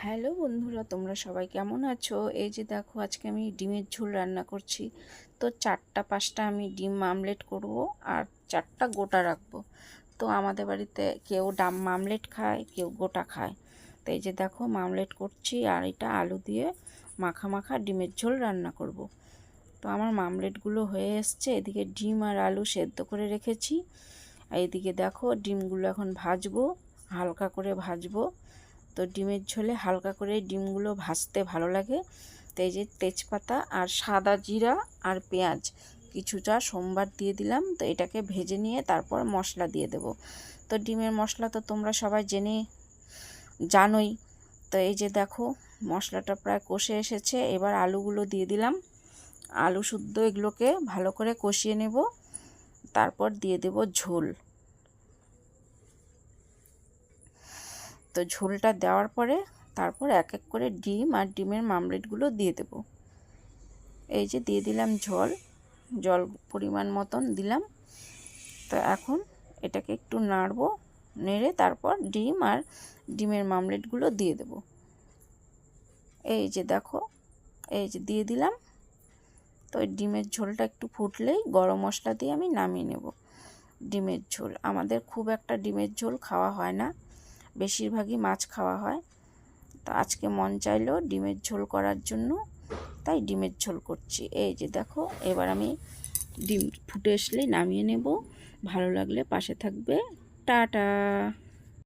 Hello বন্ধুরা, তোমরা সবাই কেমন আছো? এই যে দেখো, আজকে আমি ডিমের ঝোল রান্না করছি। তো 4-5টা আমি ডিম মামলেট করব আর 4টা গোটা রাখবো। তো আমাদের বাড়িতে কেউ মামলেট খায়, কেউ গোটা খায়। তো এই যে দেখো, মামলেট করছি আর এটা আলু দিয়ে মাখা মাখা ডিমের ঝোল রান্না করব। তো আমার মামলেটগুলো হয়ে এসছে। এদিকে ডিম আর আলু সেদ্ধ করে রেখেছি। আর এদিকে দেখো, ডিমগুলো এখন ভাজবো, হালকা করে ভাজবো। তো ডিমের ঝোলে হালকা করে ডিমগুলো ভাজতে ভালো লাগে। তো এই যে তেজপাতা আর সাদা জিরা আর পেঁয়াজ কিছুটা সোমবার দিয়ে দিলাম। তো এটাকে ভেজে নিয়ে তারপর মশলা দিয়ে দেব। তো ডিমের মশলা তো তোমরা সবাই জানোই। তো এই যে দেখো, মশলাটা প্রায় কষে এসেছে। এবার আলুগুলো দিয়ে দিলাম। আলু শুদ্ধ এগুলোকে ভালো করে কষিয়ে নেব, তারপর দিয়ে দেব ঝোল। তো ঝোলটা দেওয়ার পরে তারপর এক এক করে ডিম আর ডিমের মামলেটগুলো দিয়ে দেব। এই যে দিয়ে দিলাম জল পরিমাণ মতন দিলাম। তো এখন এটাকে একটু নাড়বো, নেড়ে তারপর ডিম আর ডিমের মামলেটগুলো দিয়ে দেব। এই যে দেখো, এই যে দিয়ে দিলাম। তো এই ডিমের ঝোলটা একটু ফুটলেই গরম মশলা দিয়ে আমি নামিয়ে নেব। ডিমের ঝোল আমাদের খুব একটা ডিমের ঝোল খাওয়া হয় না, বেশিরভাগই মাছ খাওয়া হয়। তো আজকে মন চাইলো ডিমের ঝোল করার জন্য, তাই ডিমের ঝোল করছি। এই যে দেখো, এবার আমি ডিম ফুটে আসলে নামিয়ে নেব। ভালো লাগলে পাশে থাকবে। টাটা।